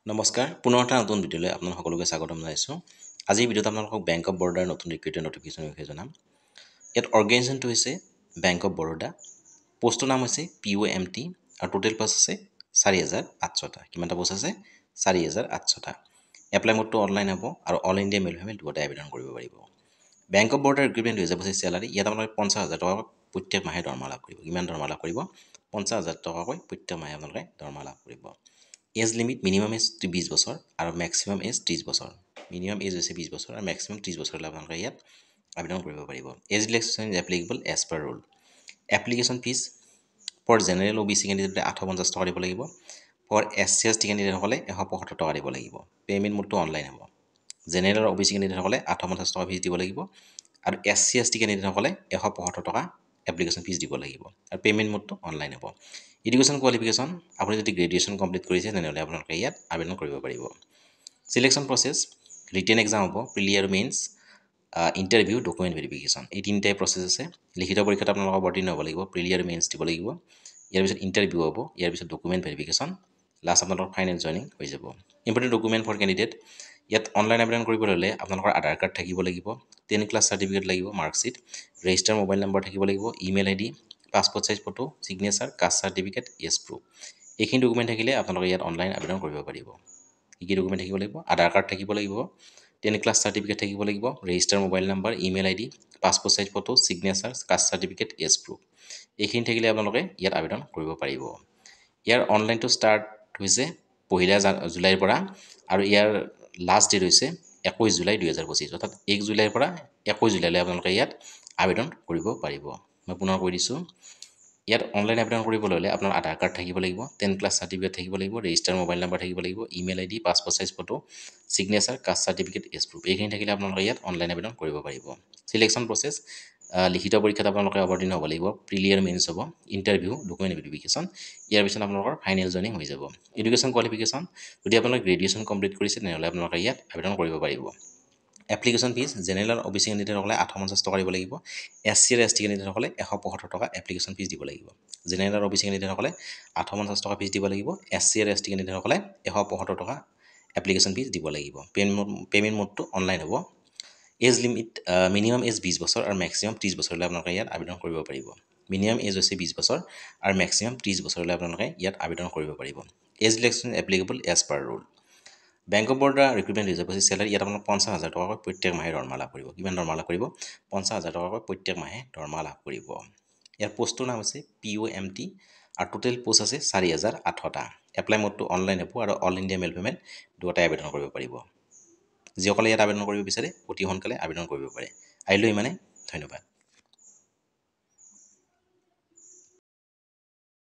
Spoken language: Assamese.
নমস্কাৰ পুনৰ এটা নতুন ভিডিঅ'লৈ আপোনালোক সকলোকে স্বাগতম জনাইছোঁ। আজিৰ ভিডিঅ'ত আপোনালোকক বেংক অফ বৰোদাৰ নতুন ৰিক্ৰুটমেণ্ট নটিফিকেশ্যনৰ বিষয়ে জনাম। ইয়াত অৰ্গেনাইজেশ্যনটো হৈছে বেংক অফ বৰোদা, পোষ্টৰ নাম হৈছে POMT আৰু টোটেল পোষ্ট আছে 4,800টা। কিমানটা পোষ্ট আছে? 4,800টা। এপ্লাই মোডটো অনলাইন হ'ব আৰু অল ইণ্ডিয়া মেল ফিমেল দুয়োটাই আবেদন কৰিব পাৰিব। বেংক অফ বৰোদাৰ ৰিক্ৰুটমেণ্ট 2025 চেলাৰী ইয়াত আপোনালোকে 50,000 টকাকৈ প্ৰত্যেক মাহে দৰমহা লাভ কৰিব। কিমান দৰমহা লাভ কৰিব? 50,000 টকাকৈ প্ৰত্যেক মাহে আপোনালোকে দৰমহা লাভ কৰিব। এজ লিমিট মিনিমাম এজ 20 বছৰ আৰু মেক্সিমাম এজ 30 বছৰ। মিনিমাম এজ হৈছে 20 বছৰ আৰু মেক্সিমাম 30 বছৰলৈ আপোনালোকে ইয়াত আবেদন কৰিব পাৰিব। Age relaxation is applicable as per rule. Application fees for general OBC কেণ্ডিডেটে 850 টকা দিব লাগিব। ফৰ SC ST কেণ্ডিডেটসকলে 175 টকা দিব লাগিব। পে'মেণ্ট মোডটো অনলাইন হ'ব। জেনেৰেল OBC কেণ্ডিডেটসকলে 850 টকা ফিজ দিব লাগিব আৰু SC ST কেণ্ডিডেটসকলে 175 টকা এপ্লিকেশ্যন ফিজ দিব লাগিব আৰু পে'মেণ্ট মোডটো অনলাইন হ'ব। এডুকেশ্যন কোৱালিফিকেশ্যন আপুনি যদি গ্ৰেজুৱেশ্যন কমপ্লিট কৰিছে তেনেহ'লে আপোনালোকে ইয়াত আবেদন কৰিব পাৰিব। চিলেকশ্যন প্ৰচেছ ৰিটেন এক্সাম হ'ব, প্ৰিলি আৰু মেইনছ, ইণ্টাৰভিউ, ডকুমেণ্ট ভেৰিফিকেশ্যন। এই তিনিটাই প্ৰচেছ আছে। লিখিত পৰীক্ষাত আপোনালোকৰ অৱতীৰ্ণ হ'ব লাগিব, প্ৰিলি আৰু মেইনছ দিব লাগিব। ইয়াৰ পিছত ইণ্টাৰভিউ হ'ব, ইয়াৰ পিছত ডকুমেণ্ট ভেৰিফিকেশ্যন, লাষ্ট আপোনালোকৰ ফাইনেল জইনিং হৈ যাব। ইম্পৰ্টেণ্ট ডকুমেণ্ট ফৰ কেণ্ডিডেট ইয়াত অনলাইন আবেদন কৰিবলৈ হ'লে আপোনালোকৰ আধাৰ কাৰ্ড থাকিব লাগিব, 10 ক্লাছ চাৰ্টিফিকেট লাগিব, মাৰ্কশ্বিট, ৰেজিষ্টাৰ মোবাইল নম্বৰ থাকিব লাগিব, email ID, passport size photo, signature, caste certificate, age proof. এইখিনি ডকুমেণ্ট থাকিলে আপোনালোকে ইয়াত অনলাইন আবেদন কৰিব পাৰিব। কি ডকুমেণ্ট থাকিব লাগিব? আধাৰ কাৰ্ড থাকিব লাগিব, 10 ক্লাছ চাৰ্টিফিকেট থাকিব লাগিব, register mobile number, email ID, passport size photo, signature, caste certificate, age proof. এইখিনি থাকিলে আপোনালোকে ইয়াত আবেদন কৰিব পাৰিব। ইয়াৰ অনলাইনটো ষ্টাৰ্ট হৈছে 1 জুলাইৰ পৰা আৰু ইয়াৰ লাষ্ট ডেট হৈছে 21 জুলাই 2025, অৰ্থাৎ 1 জুলাইৰ পৰা 21 জুলাইলৈ আপোনালোকে ইয়াত আবেদন কৰিব পাৰিব। মই পুনৰ কৈ দিছোঁ, ইয়াত অনলাইন আবেদন কৰিবলৈ হ'লে আপোনাৰ আধাৰ কাৰ্ড থাকিব লাগিব, 10 ক্লাছ চাৰ্টিফিকেট থাকিব লাগিব, ৰেজিষ্টাৰ মোবাইল নম্বৰ থাকিব লাগিব, email ID, passport size photo, signature, caste certificate, age proof. এইখিনি থাকিলে আপোনালোকে ইয়াত অনলাইন আবেদন কৰিব পাৰিব। চিলেকশ্যন প্ৰচেছ লিখিত পৰীক্ষাত আপোনালোকে অৱতীৰ্ণ হ'ব লাগিব, প্ৰিলি আৰু মেইনছ হ'ব, ইণ্টাৰভিউ, ডকুমেণ্ট ভেৰিফিকেশ্যন, ইয়াৰ পিছত আপোনালোকৰ ফাইনেল জইনিং হৈ যাব। এডুকেশ্যন কোৱালিফিকেশ্যন যদি আপোনালোকে গ্ৰেজুৱেশ্যন কমপ্লিট কৰিছে তেনেহ'লে আপোনালোকে ইয়াত আবেদন কৰিব পাৰিব। এপ্লিকেশ্যন ফিজ জেনেৰেল OBC কেণ্ডিডেটসকলে 850 টকা দিব লাগিব, SC আৰু ST কেণ্ডিডেটসকলে 175 টকা এপ্লিকেশ্যন ফিজ দিব লাগিব। জেনেৰেল OBC কেণ্ডিডেটসকলে 850 টকা ফিজ দিব লাগিব, SC আৰু ST কেণ্ডিডেটসকলে 175 টকা এপ্লিকেশ্যন ফিজ দিব লাগিব। পে'মেণ্ট মোডটো অনলাইন হ'ব। এজ লিমিট মিনিমাম এজ 20 বছৰ আৰু মেক্সিমাম 30 বছৰলৈ আপোনালোকে ইয়াত আবেদন কৰিব পাৰিব। মিনিমাম এজ হৈছে 20 বছৰ আৰু মেক্সিমাম 30 বছৰলৈ আপোনালোকে ইয়াত আবেদন কৰিব পাৰিব। Age relaxation applicable as per rule. Bank of Baroda recruitment 2025 salary ইয়াত আপোনালোক 50,000 টকাকৈ প্ৰত্যেক মাহে দৰমহা লাভ কৰিব। কিমান দৰমহা লাভ কৰিব? 50,000 টকাকৈ প্ৰত্যেক মাহে দৰমহা লাভ কৰিব। ইয়াৰ পোষ্টৰ নাম হৈছে POMT আৰু টোটেল পোষ্ট আছে 4,800টা। এপ্লাই মোডটো অনলাইন হ'ব আৰু অল ইণ্ডিয়া মেল ফিমেল দুয়োটাই আবেদন কৰিব পাৰিব। যিসকলে ইয়াত আবেদন কৰিব বিচাৰে অতি সোনকালে আবেদন কৰিব পাৰে। আহিলোঁ ইমানে, ধন্যবাদ।